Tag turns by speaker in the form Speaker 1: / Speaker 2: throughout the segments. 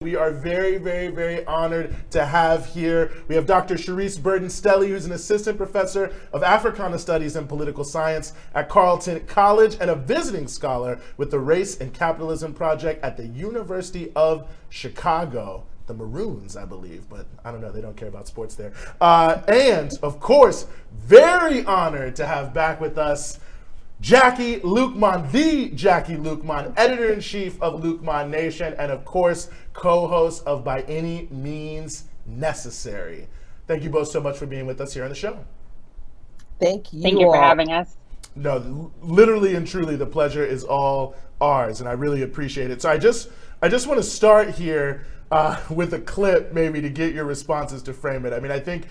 Speaker 1: We are very, very, very honored to have here. We have Dr. Charisse Burden-Stelly, who's an assistant professor of Africana Studies and Political Science at Carleton College and a visiting scholar with the Race and Capitalism Project at the University of Chicago. The Maroons, I believe, but I don't know, they don't care about sports there. And, of course, very honored to have back with us Jacquie Luqman, the Jacquie Luqman, editor-in-chief of Luqman Nation, and of course, co-host of By Any Means Necessary. Thank you both so much for being with us here on the show.
Speaker 2: Thank you.
Speaker 3: Thank you for having us.
Speaker 1: No, literally and truly, the pleasure is all ours, and I really appreciate it. So I just want to start here with a clip, maybe to get your responses to frame it. I mean, I think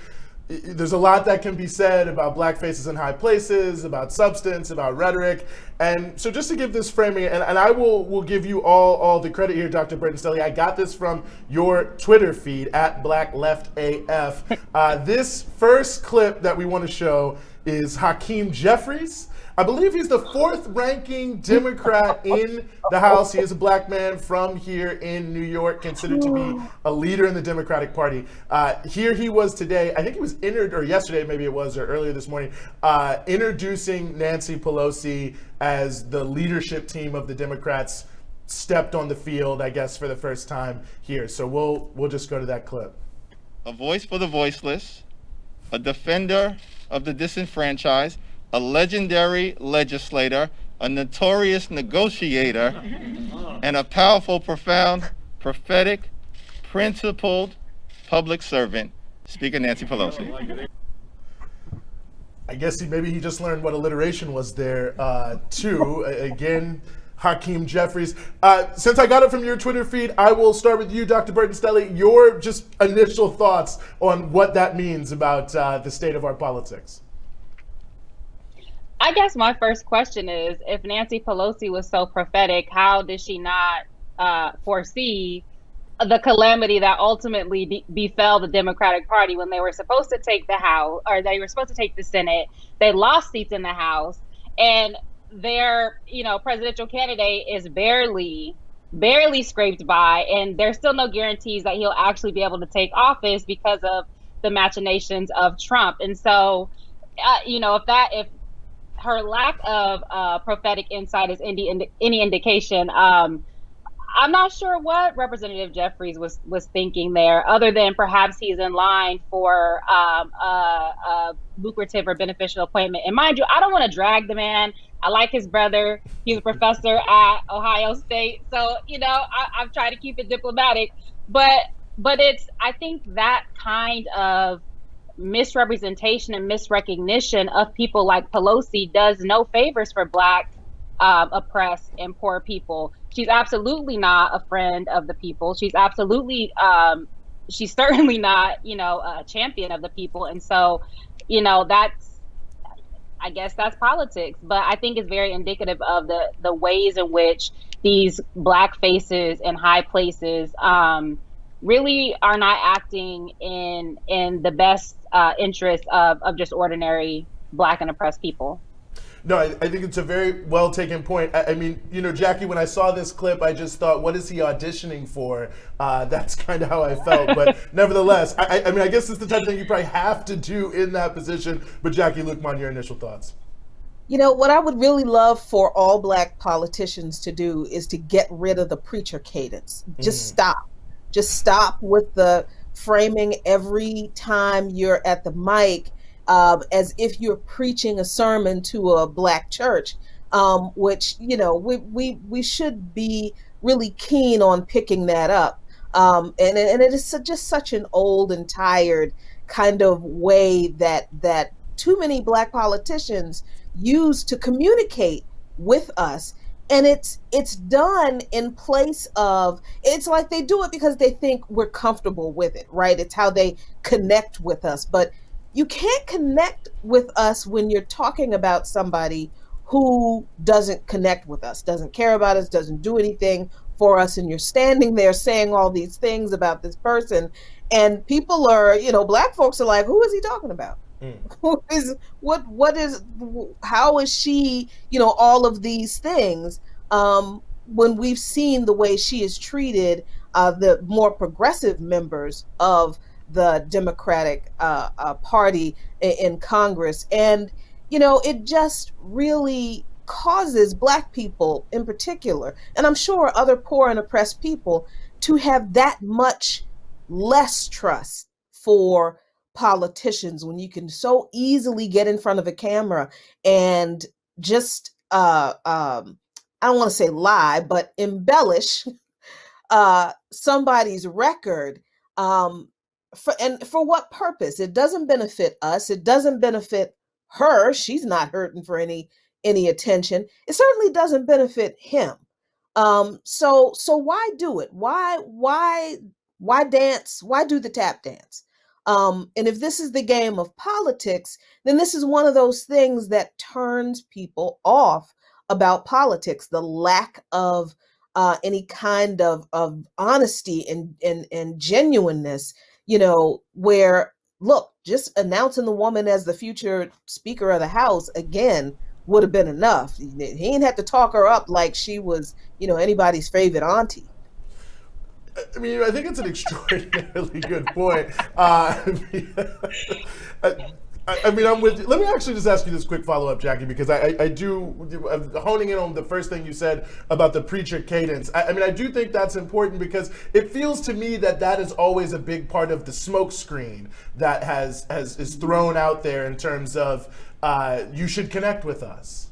Speaker 1: there's a lot that can be said about black faces in high places, about substance, about rhetoric. And so just to give this framing, and I will give you all the credit here, Dr. Burden-Stelly. I got this from your Twitter feed, at BlackLeftAF. This first clip that we want to show is Hakeem Jeffries. I believe he's the fourth ranking Democrat in the House. He is a black man from here in New York, considered to be a leader in the Democratic Party. Here he was today, I think he was or yesterday maybe it was, or earlier this morning, introducing Nancy Pelosi as the leadership team of the Democrats stepped on the field, I guess, for the first time here. So we'll just go to that clip.
Speaker 4: A voice for the voiceless, a defender of the disenfranchised, a legendary legislator, a notorious negotiator, and a powerful, profound, prophetic, principled public servant, Speaker Nancy Pelosi.
Speaker 1: I guess maybe he just learned what alliteration was there, too. Again, Hakeem Jeffries. Since I got it from your Twitter feed, I will start with you, Dr. Burden-Stelly. Your just initial thoughts on what that means about the state of our politics.
Speaker 3: I guess my first question is, if Nancy Pelosi was so prophetic, how did she not foresee the calamity that ultimately befell the Democratic Party when they were supposed to take the House, or they were supposed to take the Senate? They lost seats in the House, and their presidential candidate is barely scraped by, and there's still no guarantees that he'll actually be able to take office because of the machinations of Trump. And so, if her lack of prophetic insight is any indication, I'm not sure what Representative Jeffries was thinking there, other than perhaps he's in line for a lucrative or beneficial appointment. And mind you, I don't want to drag the man. I like his brother. He's a professor at Ohio State. So, I've tried to keep it diplomatic. But I think that kind of misrepresentation and misrecognition of people like Pelosi does no favors for black, oppressed, and poor people. She's absolutely not a friend of the people. She's absolutely, she's certainly not, a champion of the people. And so, I guess that's politics. But I think it's very indicative of the ways in which these black faces in high places really are not acting in the best interest of just ordinary black and oppressed people.
Speaker 1: No, I think it's a very well taken point. I mean, Jacquie, when I saw this clip, I just thought, what is he auditioning for? That's kind of how I felt. But nevertheless, I mean, I guess it's the type of thing you probably have to do in that position. But Jacquie Luqman, your initial thoughts?
Speaker 2: What I would really love for all black politicians to do is to get rid of the preacher cadence. Just stop. Just stop with the framing every time you're at the mic as if you're preaching a sermon to a black church, which, we should be really keen on picking that up. And it is just such an old and tired kind of way that too many black politicians use to communicate with us. And it's done in place of, it's like they do it because they think we're comfortable with it, right? It's how they connect with us. But you can't connect with us when you're talking about somebody who doesn't connect with us, doesn't care about us, doesn't do anything for us. And you're standing there saying all these things about this person. And people are, black folks are like, who is he talking about? Who is how is she, all of these things, when we've seen the way she is treated the more progressive members of the Democratic Party in Congress. And, it just really causes Black people in particular, and I'm sure other poor and oppressed people, to have that much less trust for politicians when you can so easily get in front of a camera and just I don't want to say lie, but embellish somebody's record. For what purpose? It doesn't benefit us. It doesn't benefit her. She's not hurting for any attention. It certainly doesn't benefit him. So why do it? Why dance? Why do the tap dance? And if this is the game of politics, then this is one of those things that turns people off about politics. The lack of any kind of honesty and genuineness, where, look, just announcing the woman as the future Speaker of the House again would have been enough. He didn't have to talk her up like she was, anybody's favorite auntie.
Speaker 1: I mean, I think it's an extraordinarily good point. I'm with you. Let me actually just ask you this quick follow-up, Jacquie, because I'm honing in on the first thing you said about the preacher cadence. I do think that's important because it feels to me that is always a big part of the smoke screen that is thrown out there in terms of you should connect with us.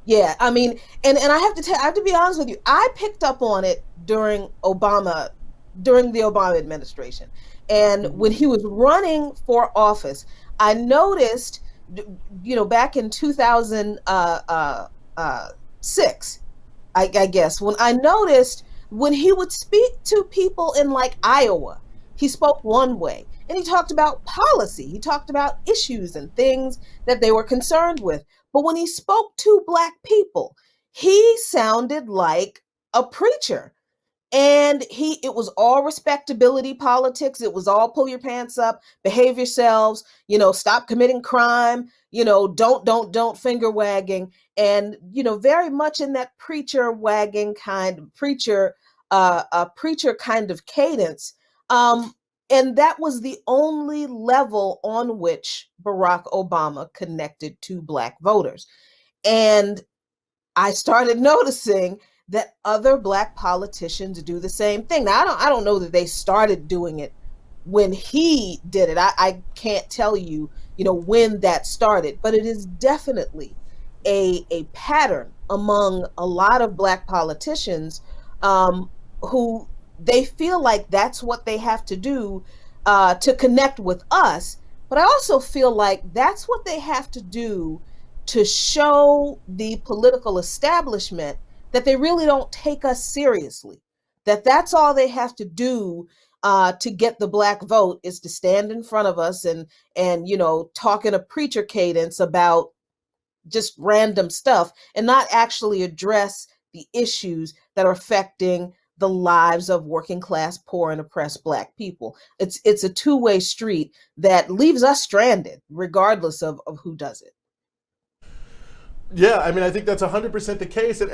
Speaker 2: Yeah, I mean, and I have to be honest with you. I picked up on it during the Obama administration. And when he was running for office, I noticed, back in 2006, I guess, when he would speak to people in like Iowa, he spoke one way. And he talked about policy. He talked about issues and things that they were concerned with. But when he spoke to Black people, he sounded like a preacher. And it was all respectability politics. It was all pull your pants up, behave yourselves, stop committing crime, don't finger wagging. And, very much in that preacher wagging preacher kind of cadence. And that was the only level on which Barack Obama connected to Black voters. And I started noticing that other Black politicians do the same thing. Now, I don't know that they started doing it when he did it. I can't tell you, when that started, but it is definitely a pattern among a lot of Black politicians who they feel like that's what they have to do to connect with us. But I also feel like that's what they have to do to show the political establishment that they really don't take us seriously. That's all they have to do to get the Black vote, is to stand in front of us and talk in a preacher cadence about just random stuff and not actually address the issues that are affecting the lives of working class, poor, and oppressed Black people. It's a two-way street that leaves us stranded, regardless of who does it.
Speaker 1: Yeah, I think that's 100% the case. And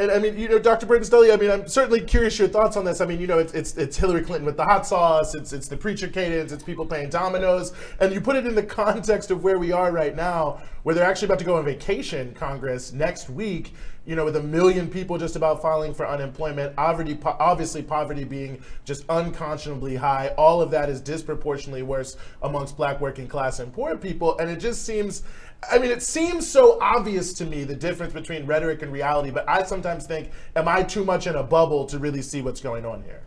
Speaker 1: Dr. Burden-Stelly, I'm certainly curious your thoughts on this. It's Hillary Clinton with the hot sauce, it's the preacher cadence, it's people playing dominoes. And you put it in the context of where we are right now, where they're actually about to go on vacation, Congress, next week, with 1 million people just about filing for unemployment, obviously poverty being just unconscionably high. All of that is disproportionately worse amongst Black working class and poor people. And it just seems, it seems so obvious to me, the difference between rhetoric and reality, but I sometimes think, am I too much in a bubble to really see what's going on here?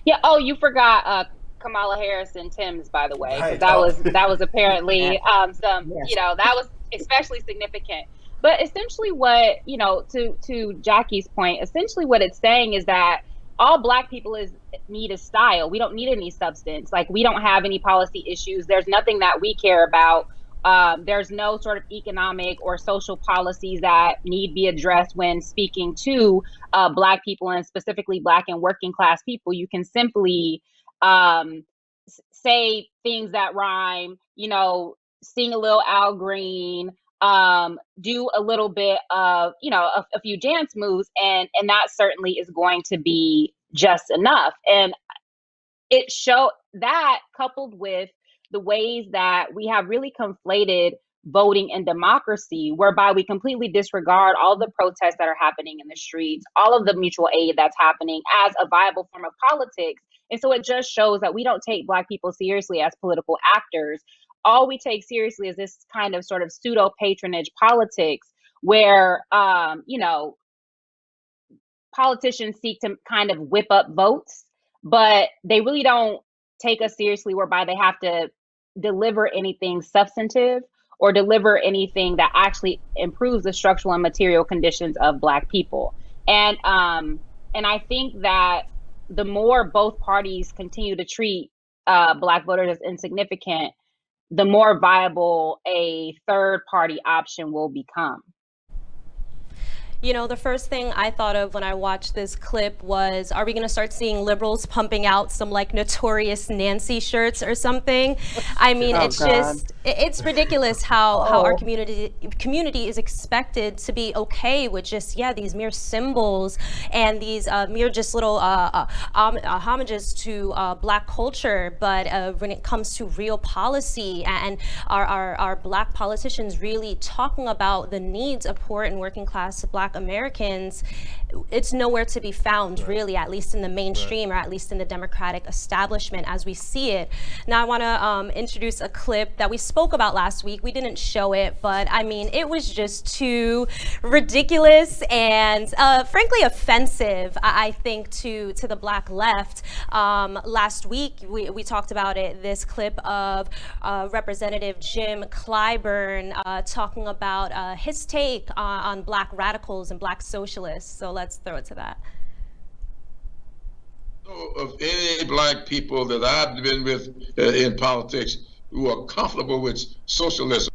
Speaker 3: Yeah, you forgot Kamala Harris and Tim's, by the way.
Speaker 1: Right.
Speaker 3: That was apparently that was especially significant. But essentially what, to Jackie's point, essentially what it's saying is that all Black people need is style. We don't need any substance. Like, we don't have any policy issues. There's nothing that we care about. There's no sort of economic or social policies that need be addressed when speaking to Black people, and specifically Black and working class people. You can simply say things that rhyme, sing a little Al Green, do a little bit of, a few dance moves, and that certainly is going to be just enough. And it showed that, coupled with the ways that we have really conflated voting and democracy, whereby we completely disregard all the protests that are happening in the streets, all of the mutual aid that's happening as a viable form of politics. And so it just shows that we don't take Black people seriously as political actors. All we take seriously is this kind of sort of pseudo patronage politics where, politicians seek to kind of whip up votes, but they really don't take us seriously, whereby they have to deliver anything substantive or deliver anything that actually improves the structural and material conditions of Black people. And I think that the more both parties continue to treat Black voters as insignificant, the more viable a third party option will become.
Speaker 5: You know, the first thing I thought of when I watched this clip was, are we going to start seeing liberals pumping out some like Notorious Nancy shirts or something? I mean, it's ridiculous how our community is expected to be okay with just, these mere symbols and these mere just little homages to Black culture. But when it comes to real policy and our Black politicians really talking about the needs of poor and working class Black Americans, it's nowhere to be found, really, at least in the mainstream or at least in the Democratic establishment as we see it. Now, I want to introduce a clip that we spoke about last week. We didn't show it, but I mean, it was just too ridiculous and frankly offensive, I think, to the Black left. Last week, we talked about it, this clip of Representative Jim Clyburn talking about his take on Black radicals and Black socialists. So let's throw it to that.
Speaker 6: Of any Black people that I've been with in politics who are comfortable with socialism.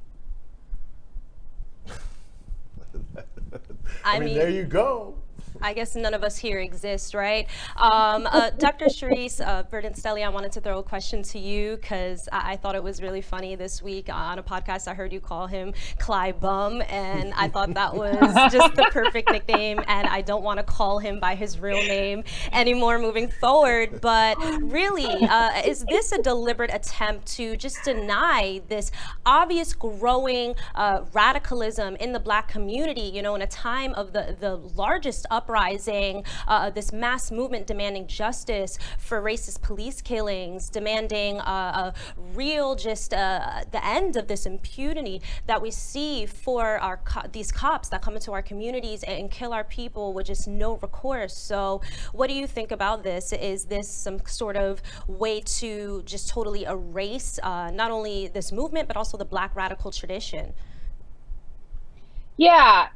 Speaker 1: I mean, there you go.
Speaker 5: I guess none of us here exist, right? Dr. Charisse, Burden-Stelly, I wanted to throw a question to you because I thought it was really funny this week on a podcast. I heard you call him Cly Bum, and I thought that was just the perfect nickname, and I don't want to call him by his real name anymore moving forward. But really, is this a deliberate attempt to just deny this obvious growing radicalism in the Black community, you know, in a time of the largest uprising, this mass movement demanding justice for racist police killings, demanding a real just the end of this impunity that we see for these cops that come into our communities and kill our people with just no recourse. So what do you think about this? Is this some sort of way to just totally erase not only this movement, but also the Black radical tradition?
Speaker 3: Yeah,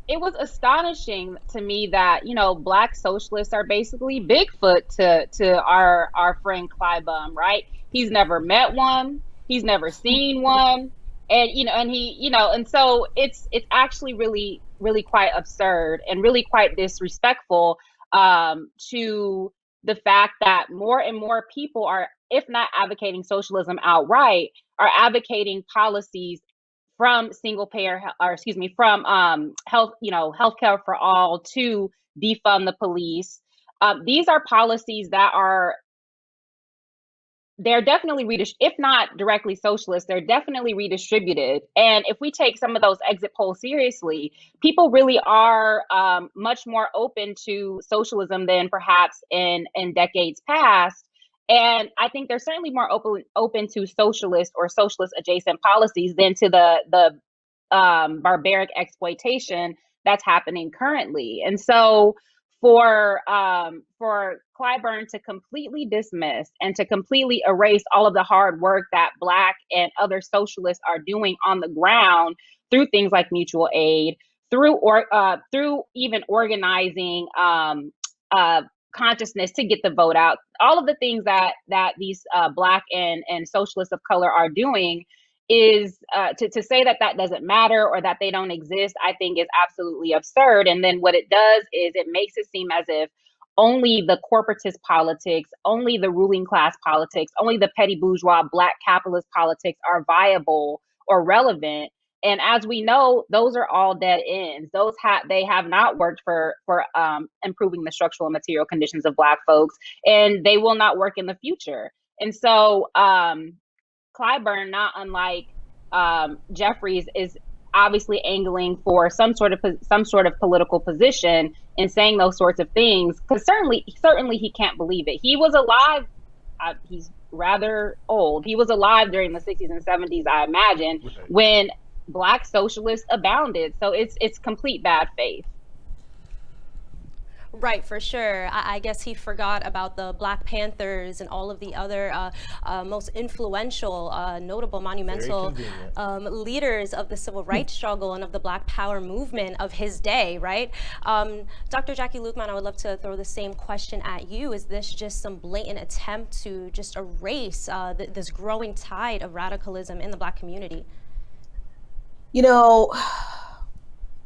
Speaker 3: it was astonishing to me that, you know, Black socialists are basically Bigfoot to our friend Clyburn, right? He's never met one, he's never seen one, and so it's actually really, really quite absurd and really quite disrespectful to the fact that more and more people are, if not advocating socialism outright, are advocating policies from from healthcare for all to defund the police. These are policies that they're definitely if not directly socialist, they're definitely redistributed. And if we take some of those exit polls seriously, people really are much more open to socialism than perhaps in decades past. And I think they're certainly more open to socialist or socialist adjacent policies than to the barbaric exploitation that's happening currently. And so for Clyburn to completely dismiss and to completely erase all of the hard work that Black and other socialists are doing on the ground through things like mutual aid, through even organizing consciousness to get the vote out, all of the things that these Black and socialists of color are doing, is to say that doesn't matter or that they don't exist, I think is absolutely absurd. And then what it does is it makes it seem as if only the corporatist politics, only the ruling class politics, only the petty bourgeois Black capitalist politics are viable or relevant. And as we know, those are all dead ends. They have not worked for improving the structural and material conditions of Black folks, and they will not work in the future. And so Clyburn, not unlike Jeffries, is obviously angling for some sort of political position and saying those sorts of things, because certainly he can't believe it. He was alive. He's rather old. He was alive during the 60s and 70s, I imagine, when Black socialists abounded. So it's complete bad faith.
Speaker 5: Right, for sure. I guess he forgot about the Black Panthers and all of the other most influential, notable, monumental leaders of the civil rights struggle and of the Black Power movement of his day, right? Dr. Jacquie Luqman, I would love to throw the same question at you. Is this just some blatant attempt to just erase this growing tide of radicalism in the Black community?
Speaker 2: You know,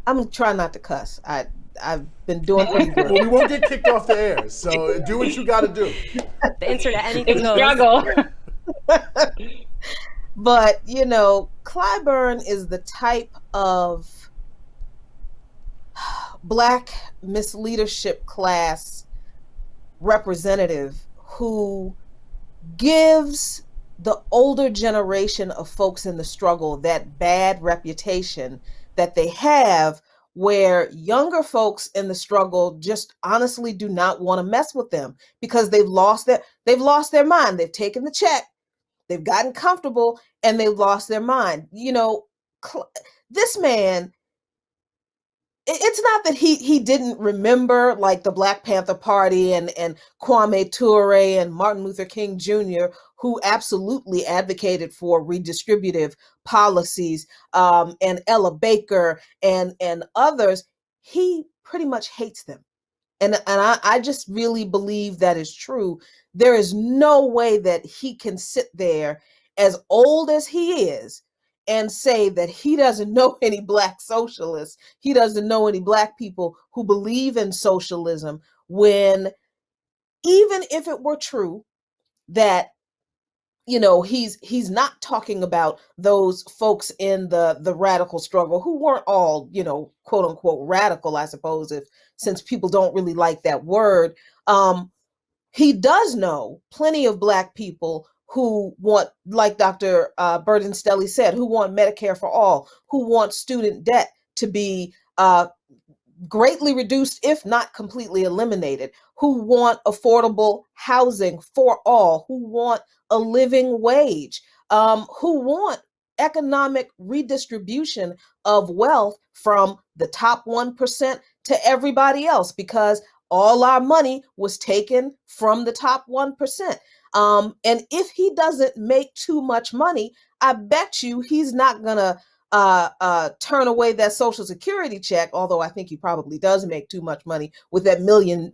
Speaker 2: I'm trying not to cuss. I've been doing pretty good.
Speaker 1: Well, we won't get kicked off the air, so do what you got to do.
Speaker 5: The internet, anything goes.
Speaker 3: Struggle.
Speaker 2: But, you know, Clyburn is the type of Black misleadership class representative who gives the older generation of folks in the struggle that bad reputation that they have, where younger folks in the struggle just honestly do not want to mess with them because they've lost their mind. They've taken the check, they've gotten comfortable, and they've lost their mind. You know, this man, it's not that he didn't remember like the Black Panther Party and Kwame Ture and Martin Luther King Jr., who absolutely advocated for redistributive policies, and Ella Baker and others. He pretty much hates them. And I just really believe that is true. There is no way that he can sit there, as old as he is, and say that he doesn't know any Black socialists, he doesn't know any Black people who believe in socialism, when even if it were true that, you know, he's not talking about those folks in the radical struggle who weren't all, you know, quote unquote radical, I suppose, since people don't really like that word. He does know plenty of Black people who want, like Dr. Burden-Stelly said, who want Medicare for all, who want student debt to be greatly reduced, if not completely eliminated, who want affordable housing for all, who want a living wage, who want economic redistribution of wealth from the top 1% to everybody else, because all our money was taken from the top 1%. And if he doesn't make too much money, I bet you he's not gonna turn away that Social Security check, although I think he probably does make too much money with that $1 million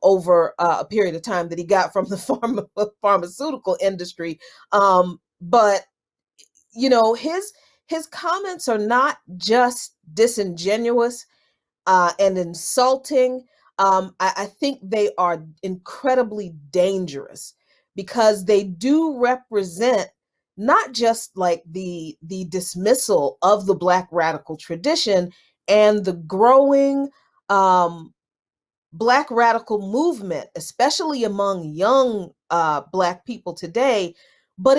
Speaker 2: over a period of time that he got from the pharmaceutical industry. But, you know, his comments are not just disingenuous and insulting. I think they are incredibly dangerous, because they do represent not just like the dismissal of the Black radical tradition and the growing Black radical movement, especially among young Black people today, but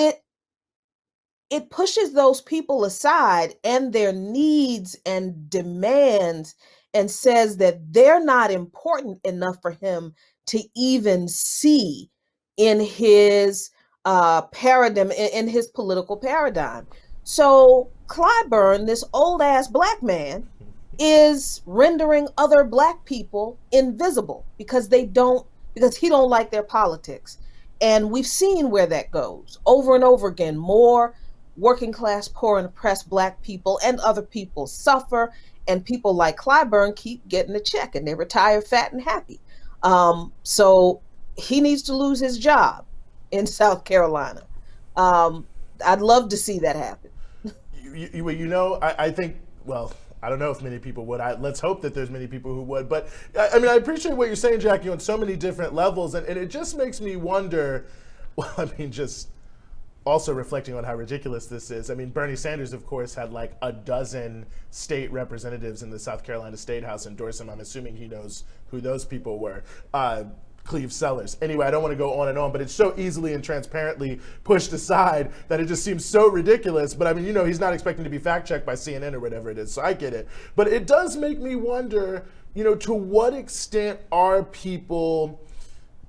Speaker 2: it pushes those people aside and their needs and demands, and says that they're not important enough for him to even see in his paradigm, in his political paradigm. So Clyburn, this old ass Black man, is rendering other Black people invisible because he don't like their politics. And we've seen where that goes over and over again. More working class, poor, and oppressed Black people and other people suffer, and people like Clyburn keep getting a check and they retire fat and happy. So he needs to lose his job in South Carolina. I'd love to see that happen.
Speaker 1: You know, I think, well, I don't know if many people would. Let's hope that there's many people who would. But I mean, I appreciate what you're saying, Jacquie, on so many different levels. And it just makes me wonder, well, I mean, just also reflecting on how ridiculous this is. I mean, Bernie Sanders, of course, had like a dozen state representatives in the South Carolina State House endorse him. I'm assuming he knows who those people were. Cleve Sellers. Anyway, I don't want to go on and on, but it's so easily and transparently pushed aside that it just seems so ridiculous. But I mean, you know, he's not expecting to be fact checked by CNN or whatever it is, so I get it. But it does make me wonder, you know, to what extent are people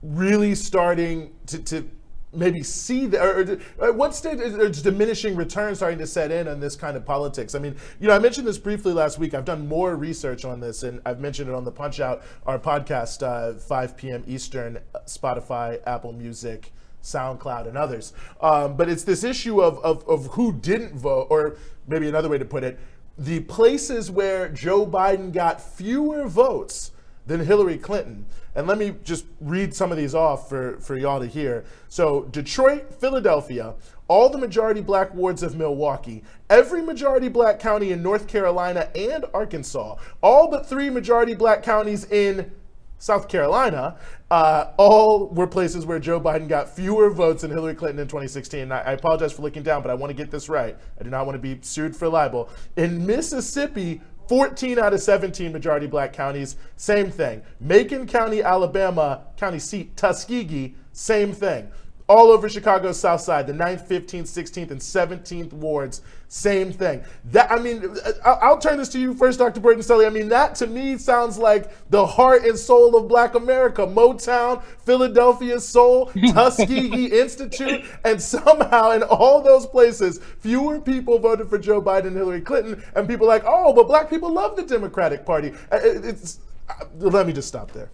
Speaker 1: really starting to maybe see that, or at what stage is diminishing returns starting to set in on this kind of politics? I mean, you know, I mentioned this briefly last week. I've done more research on this, and I've mentioned it on the Punch Out, our podcast, 5 p.m. Eastern, Spotify, Apple Music, SoundCloud, and others. But it's this issue of who didn't vote, or maybe another way to put it, the places where Joe Biden got fewer votes than Hillary Clinton. And let me just read some of these off for y'all to hear. So Detroit, Philadelphia, all the majority black wards of Milwaukee, every majority black county in North Carolina and Arkansas, all but 3 majority black counties in South Carolina, all were places where Joe Biden got fewer votes than Hillary Clinton in 2016. And I apologize for looking down, but I want to get this right. I do not want to be sued for libel. In Mississippi, 14 out of 17 majority black counties, same thing. Macon County, Alabama, county seat Tuskegee, same thing. All over Chicago's South Side, the 9th, 15th, 16th, and 17th wards, same thing. That, I mean, I'll turn this to you first, Dr. Burden-Stelly. I mean, that to me sounds like the heart and soul of Black America. Motown, Philadelphia Soul, Tuskegee Institute, and somehow in all those places, fewer people voted for Joe Biden and Hillary Clinton, and people are like, oh, but black people love the Democratic Party. Let me just stop there.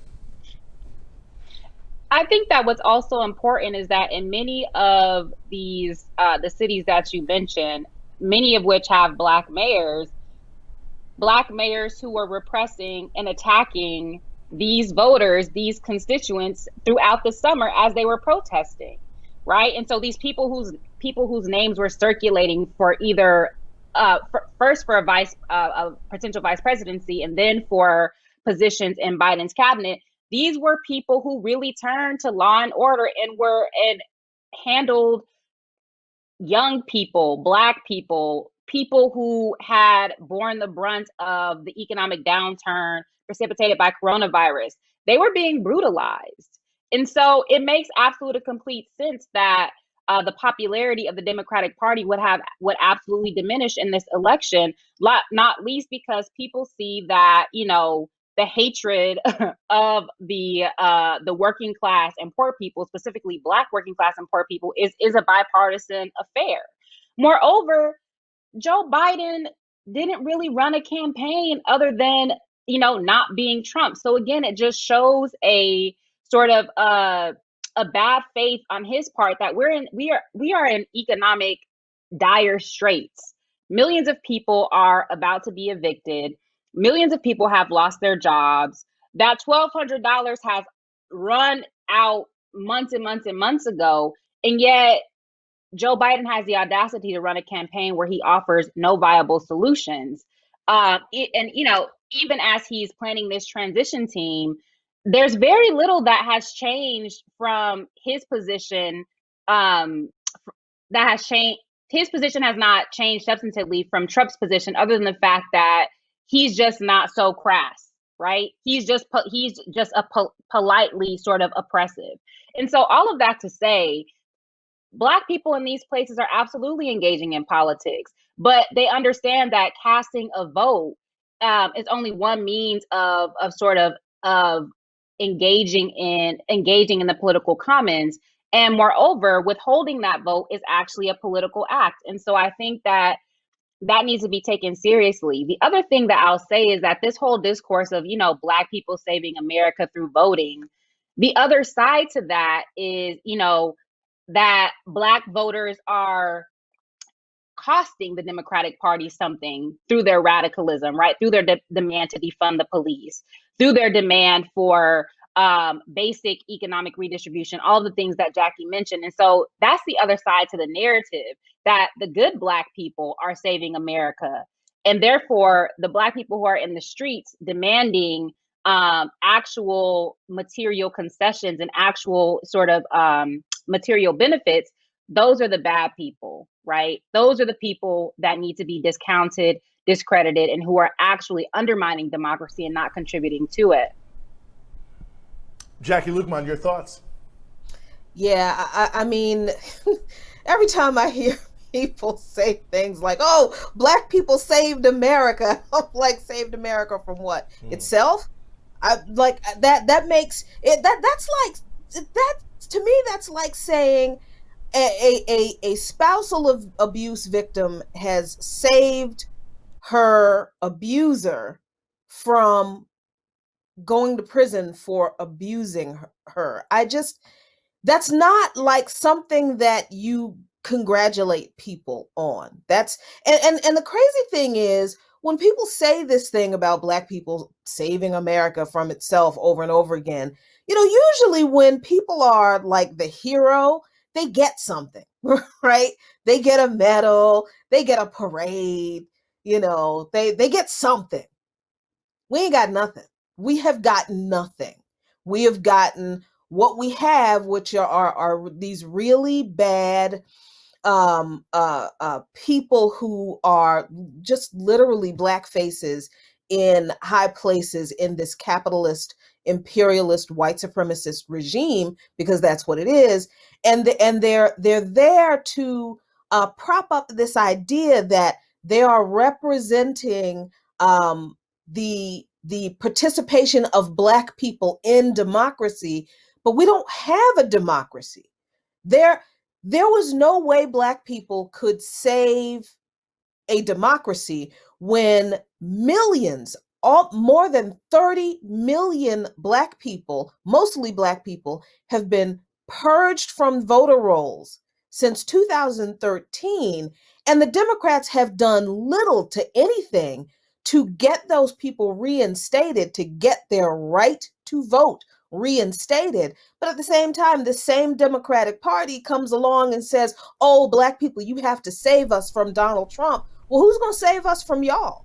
Speaker 3: I think that what's also important is that in many of these, the cities that you mentioned, many of which have black mayors who were repressing and attacking these voters, these constituents throughout the summer as they were protesting, right? And so these people whose names were circulating for either first for a potential vice presidency and then for positions in Biden's cabinet, these were people who really turned to law and order and handled young people, black people, people who had borne the brunt of the economic downturn precipitated by coronavirus. They were being brutalized. And so it makes absolute and complete sense that the popularity of the Democratic Party would absolutely diminish in this election, not least because people see that, you know, the hatred of the working class and poor people, specifically black working class and poor people, is a bipartisan affair. Moreover, Joe Biden didn't really run a campaign other than, you know, not being Trump. So again, it just shows a sort of a bad faith on his part that we are in economic dire straits. Millions of people are about to be evicted. Millions of people have lost their jobs. That $1,200 has run out months and months and months ago. And yet Joe Biden has the audacity to run a campaign where he offers no viable solutions. And, you know, even as he's planning this transition team, there's very little that has changed from his position. His position has not changed substantively from Trump's position, other than the fact that he's just not so crass, right? He's just politely sort of oppressive. And so all of that to say, Black people in these places are absolutely engaging in politics, but they understand that casting a vote is only one means of engaging in the political commons. And moreover, withholding that vote is actually a political act. And so I think that needs to be taken seriously. The other thing that I'll say is that this whole discourse of, you know, Black people saving America through voting, the other side to that is, you know, that Black voters are costing the Democratic Party something through their radicalism, right? Through their demand to defund the police, through their demand for basic economic redistribution, all the things that Jacquie mentioned. And so that's the other side to the narrative, that the good Black people are saving America. And therefore, the Black people who are in the streets demanding actual material concessions and actual sort of material benefits those are the bad people, right? Those are the people that need to be discounted, discredited, and who are actually undermining democracy and not contributing to it.
Speaker 1: Jacquie, Luqman, your thoughts?
Speaker 2: Yeah, I mean, every time I hear people say things like, "Oh, black people saved America," I'm like, saved America from what? Itself? I like that makes it that's like that to me. That's like saying a spousal abuse victim has saved her abuser from going to prison for abusing her. That's not like something that you congratulate people on. That's and the crazy thing is, when people say this thing about black people saving America from itself over and over again, usually when people are like the hero, they get something, right? They get a medal, they get a parade, they get something. We ain't got nothing. We have gotten nothing. We have gotten what we have, which are these really bad people who are just literally black faces in high places in this capitalist, imperialist, white supremacist regime, because that's what it is. And they're there to prop up this idea that they are representing the participation of black people in democracy, but we don't have a democracy. There was no way black people could save a democracy when millions, more than 30 million black people, mostly black people, have been purged from voter rolls since 2013, and the Democrats have done little to anything to get those people reinstated, to get their right to vote reinstated. But at the same time, the same Democratic Party comes along and says, "Oh, black people, you have to save us from Donald Trump." Well, who's going to save us from y'all?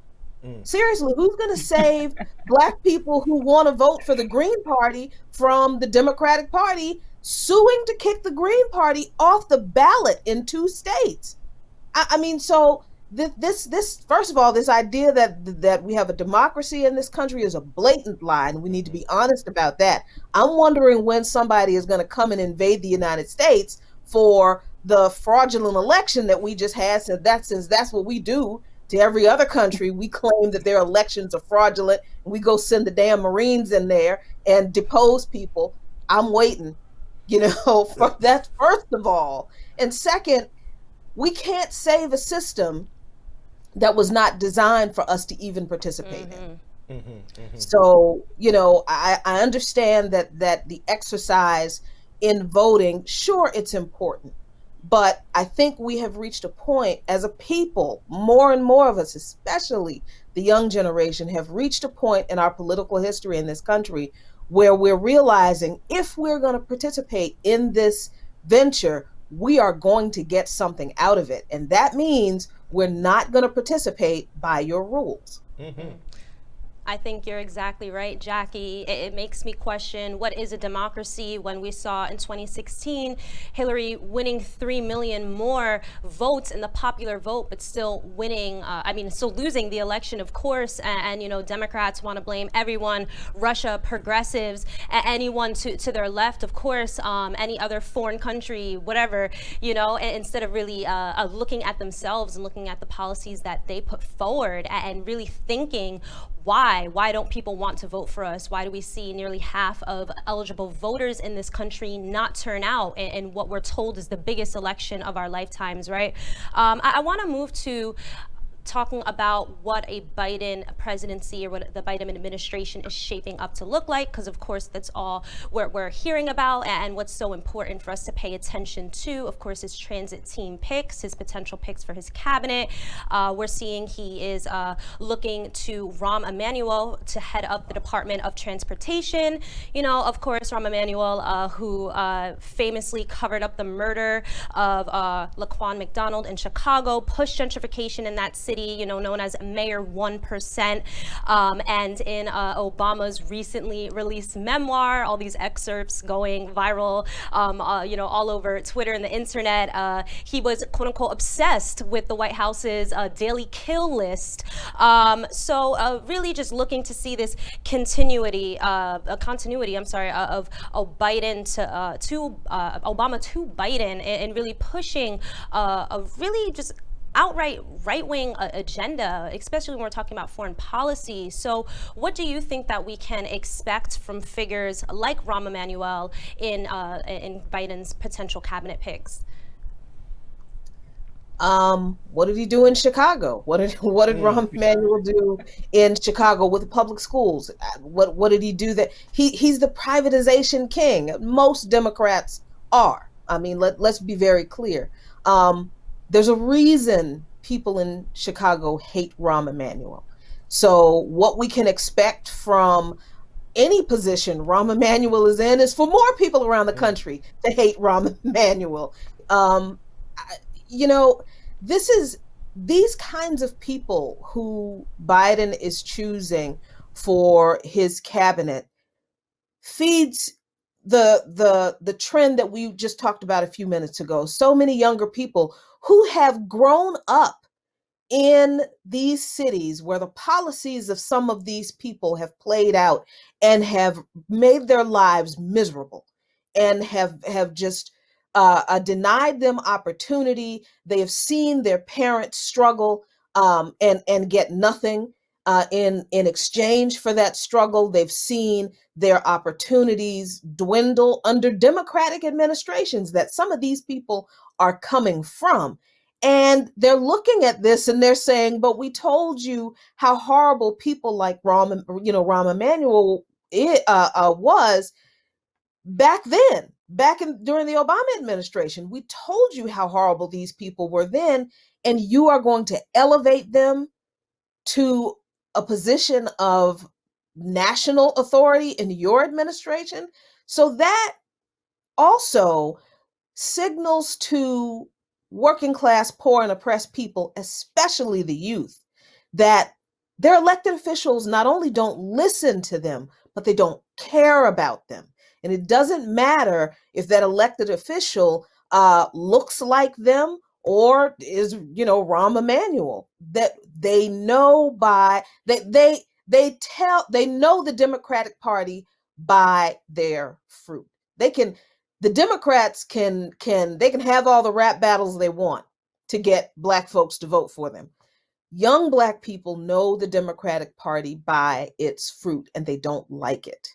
Speaker 2: Seriously, who's going to save black people who want to vote for the Green Party from the Democratic Party suing to kick the Green Party off the ballot in 2 states? I mean, so this first of all, this idea that we have a democracy in this country is a blatant lie, and we need to be honest about that. I'm wondering when somebody is going to come and invade the United States for the fraudulent election that we just had, since that's what we do to every other country. We claim that their elections are fraudulent, and we go send the damn Marines in there and depose people. I'm waiting, for that, first of all. And second, we can't save a system that was not designed for us to even participate in. So, I understand that the exercise in voting, sure, it's important. But I think we have reached a point as a people, more and more of us, especially the young generation, have reached a point in our political history in this country where we're realizing if we're going to participate in this venture, we are going to get something out of it. And that means we're not going to participate by your rules.
Speaker 5: I think you're exactly right, Jacquie. It makes me question, what is a democracy when we saw in 2016 Hillary winning 3 million more votes in the popular vote, but still winning, still losing the election, of course. And Democrats want to blame everyone, Russia, progressives, anyone to their left, of course, any other foreign country, whatever, instead of really looking at themselves and looking at the policies that they put forward and really thinking, why don't people want to vote for us? Why do we see nearly half of eligible voters in this country not turn out in what we're told is the biggest election of our lifetimes, right? I want to move to talking about what a Biden presidency or what the Biden administration is shaping up to look like, because of course that's all we're hearing about, and what's so important for us to pay attention to, of course, his transit team picks, his potential picks for his cabinet. We're seeing he is looking to Rahm Emanuel to head up the Department of Transportation. Of course, Rahm Emanuel, who famously covered up the murder of Laquan McDonald in Chicago, pushed gentrification in that city, city, you know, known as Mayor 1%. And in Obama's recently released memoir, all these excerpts going viral, you know, all over Twitter and the internet, he was quote unquote obsessed with the White House's daily kill list. So really just looking to see this continuity, I'm sorry, of Biden to Obama to Biden, and really pushing a really just outright right-wing agenda, especially when we're talking about foreign policy. So what do you think that we can expect from figures like Rahm Emanuel in Biden's potential cabinet picks?
Speaker 2: What did he do in Chicago? What did Rahm Emanuel do in Chicago with the public schools? What did he do that he's the privatization king? Most Democrats are. I mean, let's be very clear. There's a reason people in Chicago hate Rahm Emanuel. So what we can expect from any position Rahm Emanuel is in is for more people around the country to hate Rahm Emanuel. You know, these kinds of people who Biden is choosing for his cabinet feeds the trend that we just talked about a few minutes ago. So many younger people who have grown up in these cities where the policies of some of these people have played out and have made their lives miserable and have just denied them opportunity. They have seen their parents struggle and get nothing in exchange for that struggle. They've seen their opportunities dwindle under Democratic administrations that some of these people are coming from. And they're looking at this and they're saying, but we told you how horrible people like Rahm Emanuel was back then, during the Obama administration. We told you how horrible these people were then, and you are going to elevate them to a position of national authority in your administration. So that also signals to working class, poor, and oppressed people, especially the youth, that their elected officials not only don't listen to them, but they don't care about them. And it doesn't matter if that elected official looks like them or is, Rahm Emanuel. That they know they know the Democratic Party by their fruit. The Democrats can have all the rap battles they want to get Black folks to vote for them. Young Black people know the Democratic Party by its fruit, and they don't like it.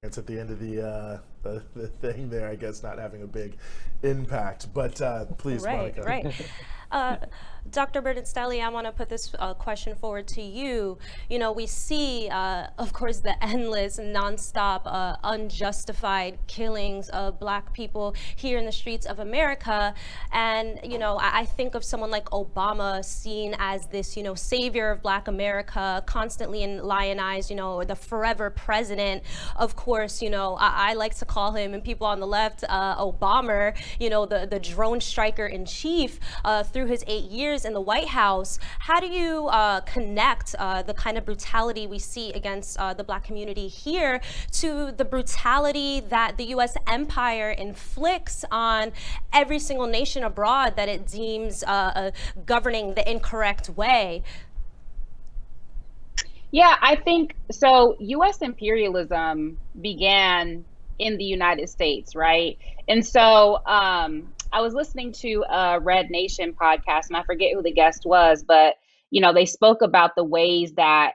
Speaker 1: It's at the end of the thing there, I guess, not having a big impact. But please, Monica.
Speaker 5: Right. Dr. Burden-Stelly, I want to put this question forward to you. You know, we see, of course, the endless, nonstop, unjustified killings of Black people here in the streets of America. And, I think of someone like Obama seen as this, savior of Black America, constantly lionized, the forever president. Of course, I like to call him, and people on the left, Obama, the drone striker in chief through his 8 years in the White House. How do you connect the kind of brutality we see against the Black community here to the brutality that the U.S. empire inflicts on every single nation abroad that it deems governing the incorrect way?
Speaker 3: Yeah, I think so. U.S. imperialism began in the United States, right? And so I was listening to a Red Nation podcast, and I forget who the guest was, but they spoke about the ways that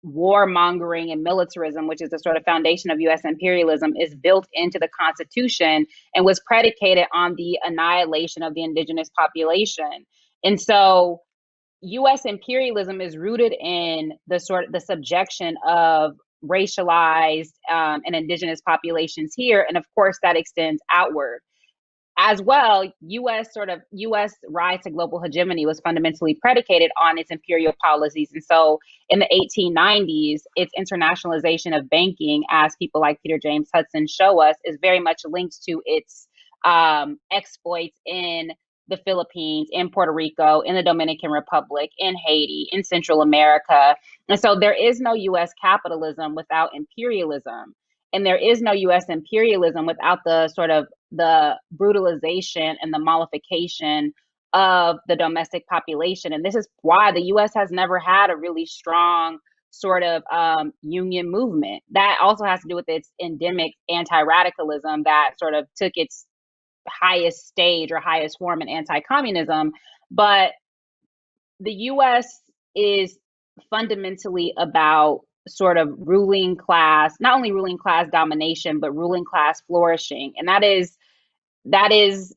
Speaker 3: warmongering and militarism, which is the sort of foundation of U.S. imperialism, is built into the Constitution and was predicated on the annihilation of the indigenous population. And so U.S. imperialism is rooted in the subjection of racialized and indigenous populations here. And of course, that extends outward. As well, U.S. rise to global hegemony was fundamentally predicated on its imperial policies. And so in the 1890s, its internationalization of banking, as people like Peter James Hudson show us, is very much linked to its exploits in the Philippines, in Puerto Rico, in the Dominican Republic, in Haiti, in Central America. And so there is no US capitalism without imperialism. And there is no US imperialism without the sort of the brutalization and the mollification of the domestic population. And this is why the US has never had a really strong sort of union movement. That also has to do with its endemic anti-radicalism that sort of took its highest stage or highest form in anti-communism. But the US is fundamentally about sort of ruling class, not only ruling class domination, but ruling class flourishing. And that is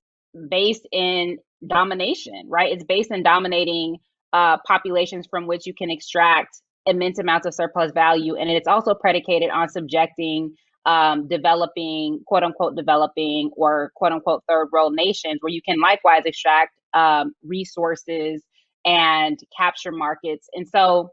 Speaker 3: based in domination, right? It's based in dominating populations from which you can extract immense amounts of surplus value. And it's also predicated on subjecting developing, quote unquote, developing or quote unquote third world nations where you can likewise extract resources and capture markets. And so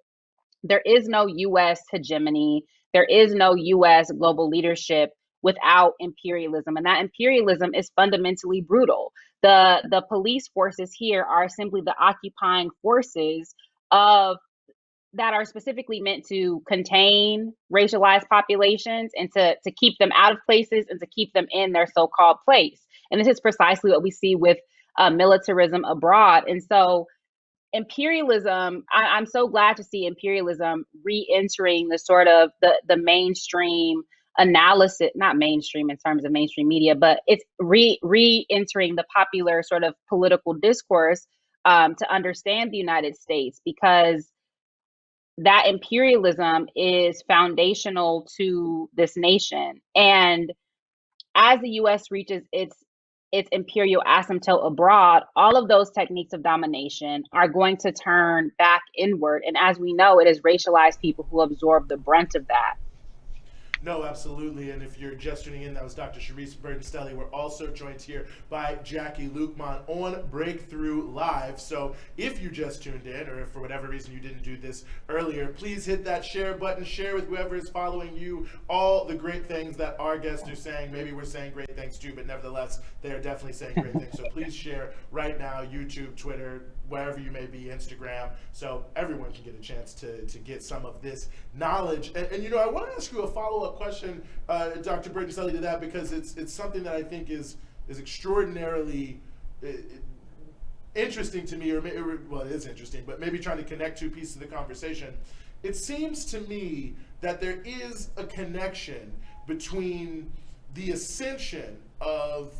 Speaker 3: there is no US hegemony, there is no US global leadership without imperialism. And that imperialism is fundamentally brutal. The police forces here are simply the occupying forces of that are specifically meant to contain racialized populations and to keep them out of places and to keep them in their so-called place. And this is precisely what we see with militarism abroad. And so imperialism, I'm so glad to see imperialism re-entering the sort of the mainstream analysis, not mainstream in terms of mainstream media, but it's re-entering the popular sort of political discourse to understand the United States, because that imperialism is foundational to this nation. And as the US reaches its imperial asymptote abroad, all of those techniques of domination are going to turn back inward. And as we know, it is racialized people who absorb the brunt of that.
Speaker 1: No, absolutely. And if you're just tuning in, that was Dr. Charisse Burden-Stelly. We're also joined here by Jacquie Luqman on Breakthrough Live. So if you just tuned in, or if for whatever reason you didn't do this earlier, please hit that share button, share with whoever is following you all the great things that our guests are saying. Maybe we're saying great things too, but nevertheless, they are definitely saying great things. So please share right now, YouTube, Twitter, wherever you may be, Instagram, so everyone can get a chance to get some of this knowledge. And you know, I want to ask you a follow-up question, Dr. Burden-Stelly, to that, because it's something that I think is extraordinarily interesting to me, well, it is interesting, but maybe trying to connect two pieces of the conversation. It seems to me that there is a connection between the ascension of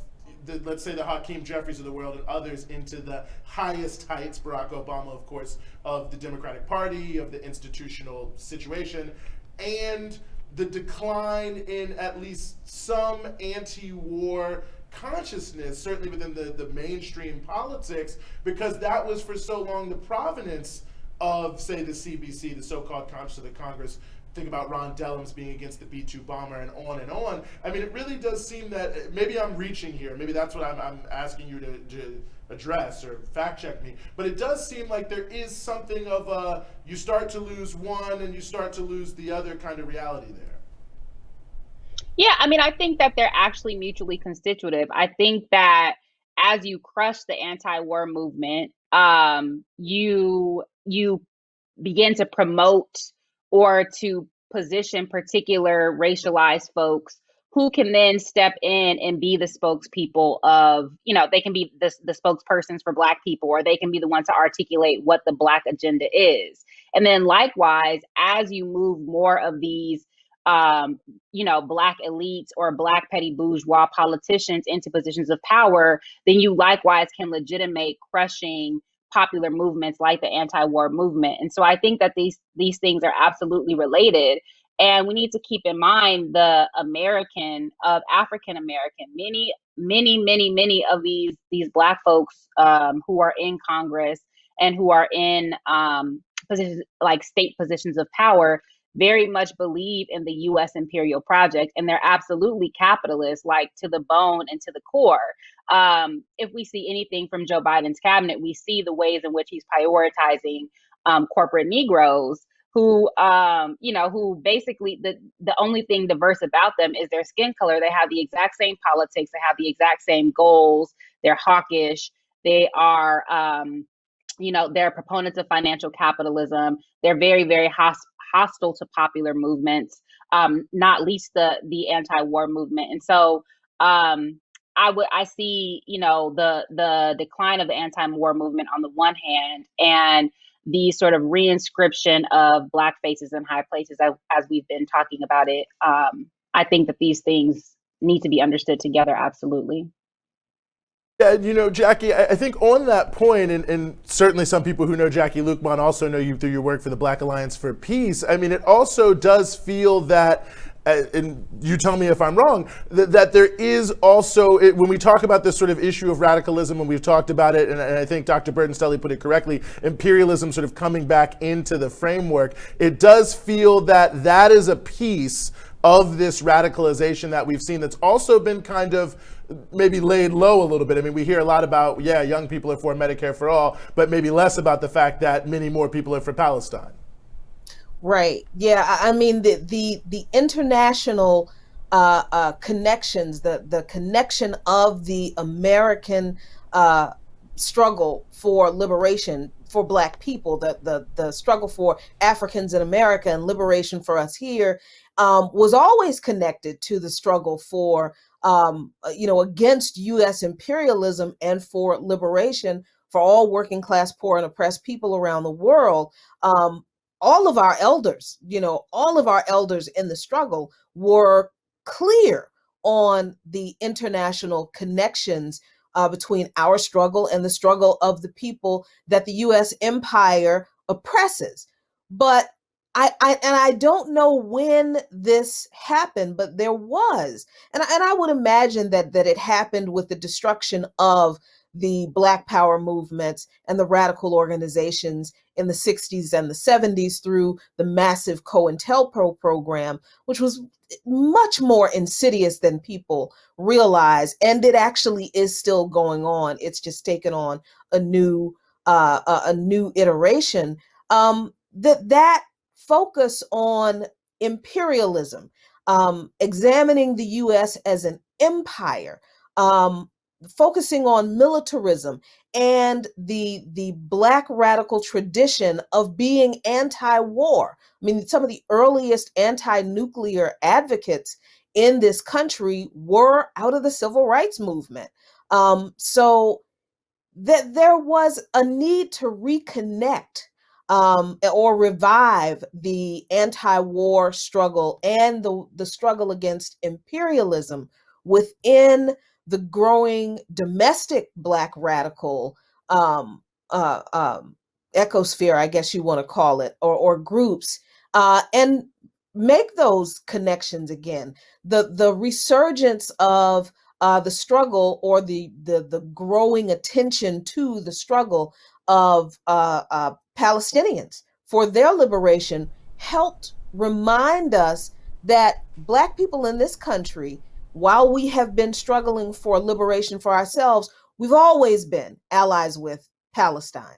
Speaker 1: let's say the Hakeem Jeffries of the world and others into the highest heights, Barack Obama, of course, of the Democratic Party, of the institutional situation, and the decline in at least some anti-war consciousness, certainly within the mainstream politics, because that was for so long the provenance of, say, the CBC, the so-called conscience of the Congress. Think about Ron Dellums being against the B-2 bomber and on and on. I mean, it really does seem that, maybe I'm reaching here, maybe that's what I'm asking you to address or fact check me, but it does seem like there is something of a, you start to lose one and you start to lose the other kind of reality there.
Speaker 3: Yeah, I mean, I think that they're actually mutually constitutive. I think that as you crush the anti-war movement, you begin to promote or to position particular racialized folks who can then step in and be the spokespeople of, you know, they can be the spokespersons for Black people, or they can be the ones to articulate what the Black agenda is. And then likewise, as you move more of these, you know, Black elites or Black petty bourgeois politicians into positions of power, then you likewise can legitimate crushing popular movements like the anti-war movement. And so I think that these things are absolutely related. And we need to keep in mind the American of African American. Many of these Black folks who are in Congress and who are in positions like state positions of power very much believe in the U.S. imperial project, and they're absolutely capitalist, like to the bone and to the core. If we see anything from Joe Biden's cabinet, we see the ways in which he's prioritizing corporate Negroes who, you know, who basically the only thing diverse about them is their skin color. They have the exact same politics. They have the exact same goals. They're hawkish. They are, they're proponents of financial capitalism. They're very, very hostile to popular movements, not least the anti-war movement. And so I see, the decline of the anti-war movement on the one hand, and the sort of reinscription of Black faces in high places, as we've been talking about it. I think that these things need to be understood together, absolutely.
Speaker 1: Yeah, Jacquie, I think on that point, and certainly some people who know Jacquie Luqman also know you through your work for the Black Alliance for Peace. I mean, it also does feel that, and you tell me if I'm wrong, that there is also, when we talk about this sort of issue of radicalism, and we've talked about it, and I think Dr. Burden-Stelly put it correctly, imperialism sort of coming back into the framework, it does feel that that is a piece of this radicalization that we've seen that's also been kind of maybe laid low a little bit. I mean, we hear a lot about, young people are for Medicare for all, but maybe less about the fact that many more people are for Palestine.
Speaker 2: Right. Yeah. I mean, the international connections, the connection of the American struggle for liberation for Black people, the struggle for Africans in America and liberation for us here, was always connected to the struggle for against U.S. imperialism and for liberation for all working class, poor, and oppressed people around the world. All of our elders, all of our elders in the struggle were clear on the international connections between our struggle and the struggle of the people that the U.S. empire oppresses. But I don't know when this happened, but there was, and I would imagine that it happened with the destruction of the Black Power movements and the radical organizations in the 60s and the 70s through the massive COINTELPRO program, which was much more insidious than people realize, and it actually is still going on. It's just taken on a new iteration. That focus on imperialism, examining the U.S. as an empire, focusing on militarism and the Black radical tradition of being anti-war. I mean, some of the earliest anti-nuclear advocates in this country were out of the civil rights movement. So that there was a need to reconnect or revive the anti-war struggle and the struggle against imperialism within the growing domestic Black radical ecosphere, I guess you want to call it, or groups, and make those connections again. The resurgence of the struggle, or the growing attention to the struggle of Palestinians for their liberation helped remind us that Black people in this country, while we have been struggling for liberation for ourselves, we've always been allies with Palestine.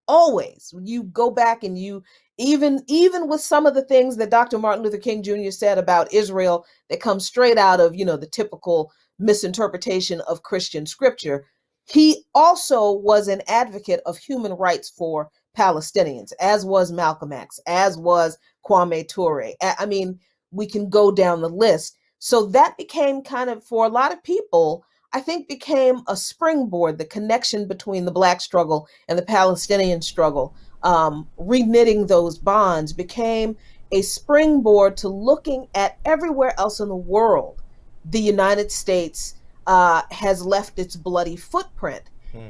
Speaker 2: Always. You go back and you, even with some of the things that Dr. Martin Luther King Jr. said about Israel that comes straight out of, the typical misinterpretation of Christian scripture, he also was an advocate of human rights for Palestinians, as was Malcolm X, as was Kwame Ture. I mean, we can go down the list. So that became kind of, for a lot of people, I think became a springboard, the connection between the Black struggle and the Palestinian struggle. Reknitting those bonds became a springboard to looking at everywhere else in the world. The United States has left its bloody footprint,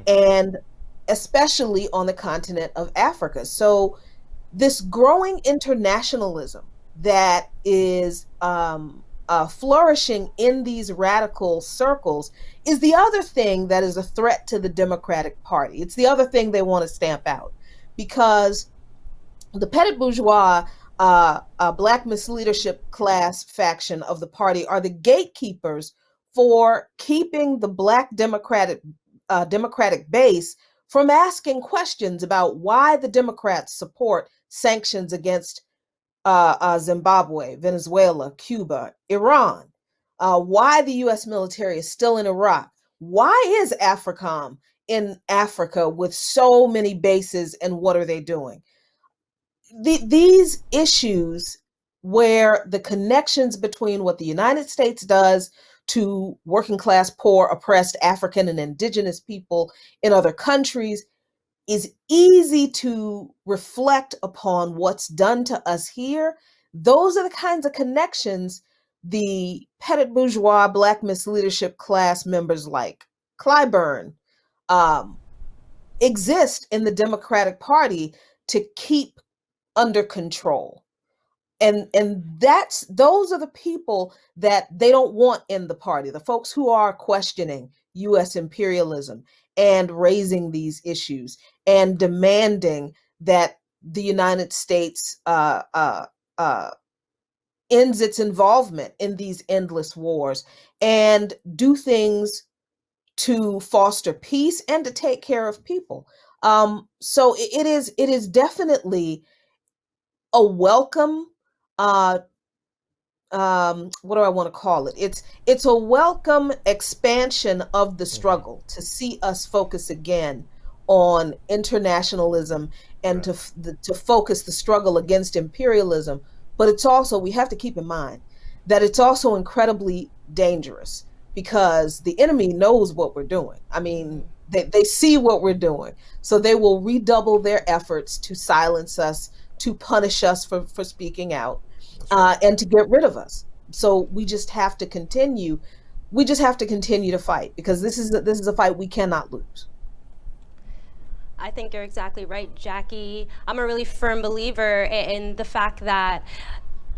Speaker 2: and especially on the continent of Africa. So this growing internationalism that is flourishing in these radical circles is the other thing that is a threat to the Democratic Party. It's the other thing they want to stamp out, because the petit bourgeois Black misleadership class faction of the party are the gatekeepers for keeping the Black Democratic base from asking questions about why the Democrats support sanctions against Zimbabwe, Venezuela, Cuba, Iran, why the U.S. military is still in Iraq, why is AFRICOM in Africa with so many bases, and what are they doing? These issues where the connections between what the United States does to working class, poor, oppressed African and indigenous people in other countries is easy to reflect upon what's done to us here. Those are the kinds of connections the petit bourgeois Black misleadership class members like Clyburn exist in the Democratic Party to keep under control. And those are the people that they don't want in the party, the folks who are questioning US imperialism and raising these issues and demanding that the United States ends its involvement in these endless wars and do things to foster peace and to take care of people. So it is definitely a welcome, what do I want to call it? It's a welcome expansion of the struggle to see us focus again on internationalism and to focus the struggle against imperialism. But it's also, we have to keep in mind that it's also incredibly dangerous because the enemy knows what we're doing. I mean, they see what we're doing. So they will redouble their efforts to silence us, to punish us for speaking out, and to get rid of us. So we just have to continue. We just have to continue to fight because this is a fight we cannot lose.
Speaker 5: I think you're exactly right, Jacquie. I'm a really firm believer in the fact that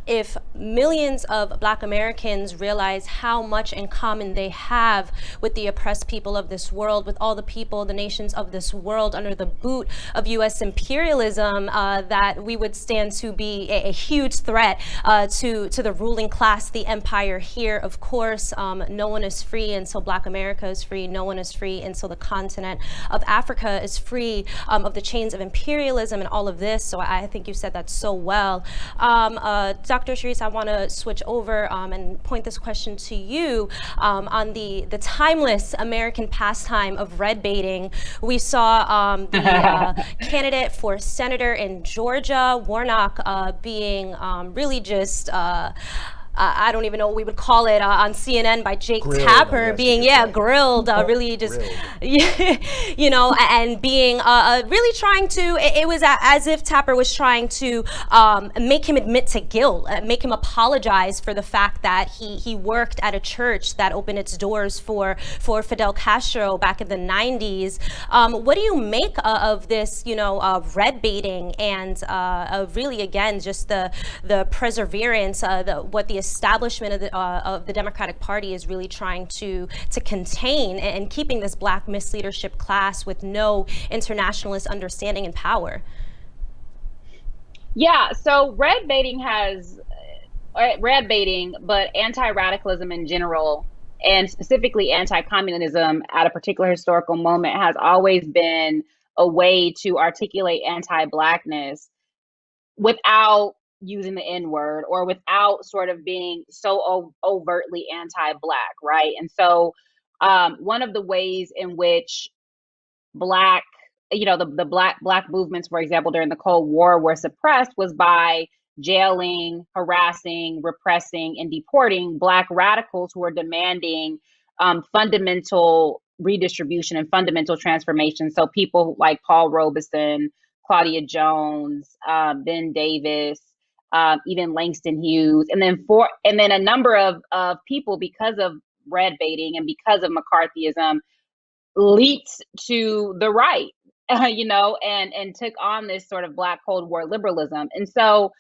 Speaker 5: if millions of Black Americans realize how much in common they have with the oppressed people of this world, with all the people, the nations of this world under the boot of US imperialism, that we would stand to be a huge threat to the ruling class, the empire here. Of course, no one is free until Black America is free. No one is free until the continent of Africa is free of the chains of imperialism and all of this. So I think you said that so well. Dr. Charisse, I want to switch over and point this question to you on the timeless American pastime of red baiting. We saw the candidate for senator in Georgia, Warnock, being really just I don't even know what we would call it, on CNN by Jake Tapper, being grilled, really just you know, and being really trying to, it was as if Tapper was trying to make him admit to guilt, make him apologize for the fact that he worked at a church that opened its doors for Fidel Castro back in the 90s. What do you make of this, you know, red baiting and really, again, just the perseverance, what the establishment of the Democratic Party is really trying to contain, and keeping this Black misleadership class with no internationalist understanding and power?
Speaker 3: Yeah, so red baiting, but anti-radicalism in general, and specifically anti-communism at a particular historical moment, has always been a way to articulate anti-Blackness without using the N-word or without sort of being so overtly anti-Black, right? And so one of the ways in which Black, you know, the Black movements, for example, during the Cold War were suppressed was by jailing, harassing, repressing, and deporting Black radicals who were demanding fundamental redistribution and fundamental transformation. So people like Paul Robeson, Claudia Jones, Ben Davis, even Langston Hughes, and then a number of people, because of red baiting and because of McCarthyism, leaped to the right, you know, and took on this sort of Black Cold War liberalism. And so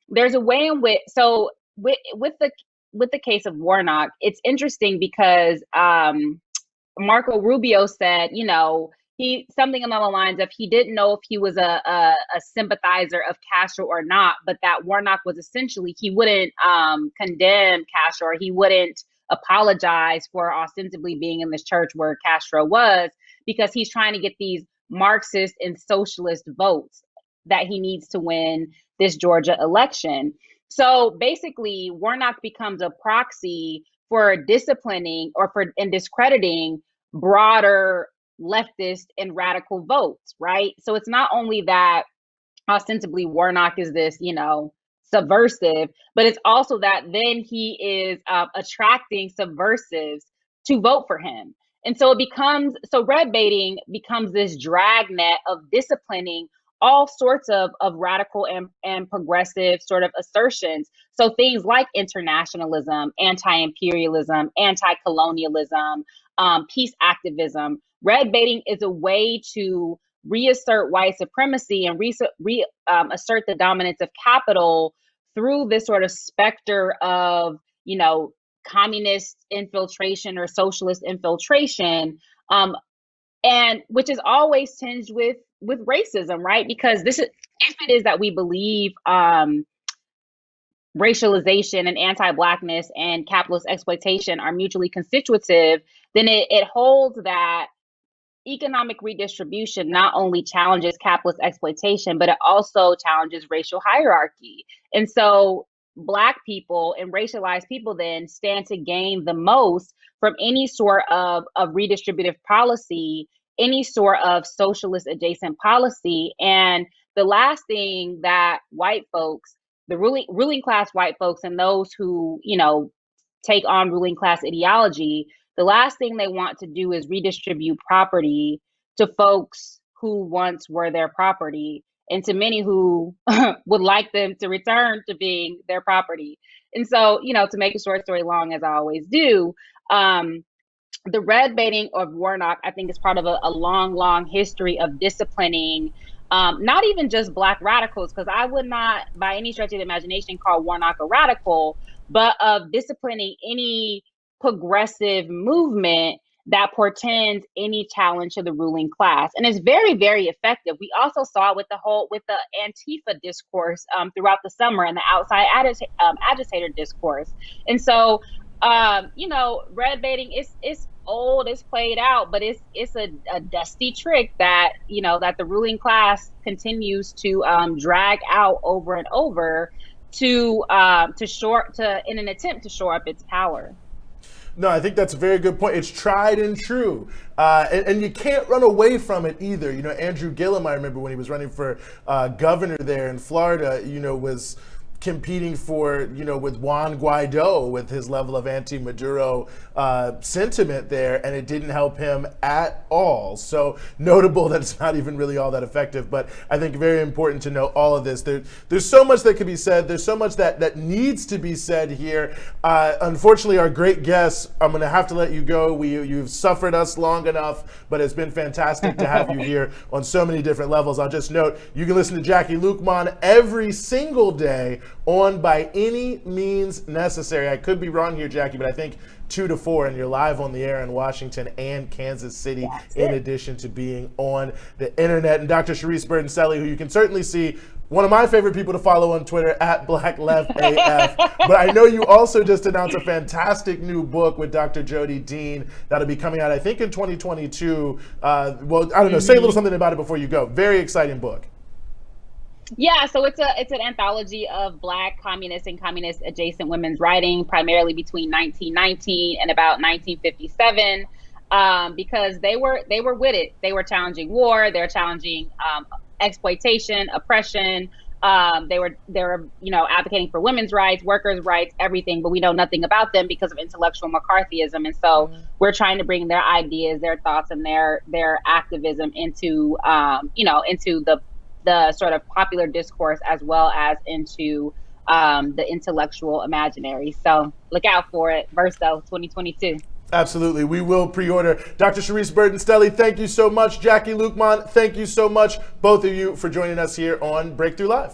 Speaker 3: there's a way in which, so with the case of Warnock, it's interesting because Marco Rubio said, you know, something along the lines of, he didn't know if he was a sympathizer of Castro or not, but that Warnock was essentially, he wouldn't condemn Castro, or he wouldn't apologize for ostensibly being in this church where Castro was, because he's trying to get these Marxist and socialist votes that he needs to win this Georgia election. So basically, Warnock becomes a proxy for disciplining and discrediting broader leftist and radical votes, right? So it's not only that ostensibly Warnock is this, subversive, but it's also that then he is attracting subversives to vote for him. And so red baiting becomes this dragnet of disciplining all sorts of radical and progressive sort of assertions. So things like internationalism, anti-imperialism, anti-colonialism, peace activism. Red baiting is a way to reassert white supremacy and assert the dominance of capital through this sort of specter of, communist infiltration or socialist infiltration, and which is always tinged with racism, right? Because if it is that we believe racialization and anti-blackness and capitalist exploitation are mutually constitutive, then it holds that economic redistribution not only challenges capitalist exploitation, but it also challenges racial hierarchy. And so Black people and racialized people then stand to gain the most from any sort of redistributive policy, any sort of socialist adjacent policy. And the last thing that white folks, the ruling class white folks and those who, take on ruling class ideology, the last thing they want to do is redistribute property to folks who once were their property, and to many who would like them to return to being their property. And so, to make a short story long, as I always do, the red baiting of Warnock, I think, is part of a long, long history of disciplining not even just Black radicals, because I would not, by any stretch of the imagination, call Warnock a radical, but of disciplining any progressive movement that portends any challenge to the ruling class. And it's very, very effective. We also saw with the Antifa discourse throughout the summer and the outside agitator discourse. And so, red baiting it's old, it's played out, but it's a dusty trick that, that the ruling class continues to drag out over and over in an attempt to shore up its power.
Speaker 1: No, I think that's a very good point. It's tried and true. And you can't run away from it either. Andrew Gillum, I remember when he was running for governor there in Florida, was competing for, with Juan Guaido, with his level of anti-Maduro sentiment there, and it didn't help him at all. So notable that it's not even really all that effective, but I think very important to know all of this. There's so much that could be said. There's so much that needs to be said here. Unfortunately, our great guests, I'm going to have to let you go. You've suffered us long enough, but it's been fantastic to have you here on so many different levels. I'll just note, you can listen to Jacquie Luqman every single day on By Any Means Necessary. I could be wrong here, Jacquie, but I think 2 to 4, and you're live on the air in Washington and Kansas City, in addition to being on the internet. And Dr. Charisse Burden-Stelly, who you can certainly see, one of my favorite people to follow on Twitter, @BlackLeftAF. But I know you also just announced a fantastic new book with Dr. Jody Dean that'll be coming out, I think, in 2022. Well, I don't know, say a little something about it before you go. Very exciting book.
Speaker 3: Yeah, so it's an anthology of Black communist and communist adjacent women's writing, primarily between 1919 and about 1957, because they were with it. They were challenging war. They were challenging exploitation, oppression. They were advocating for women's rights, workers' rights, everything. But we know nothing about them because of intellectual McCarthyism. And so we're trying to bring their ideas, their thoughts, and their activism into into the sort of popular discourse, as well as into the intellectual imaginary. So look out for it. Verso 2022.
Speaker 1: Absolutely. We will pre-order. Dr. Charisse Burden-Stelly, thank you so much. Jacquie Luqman, thank you so much, both of you, for joining us here on Breakthrough Live.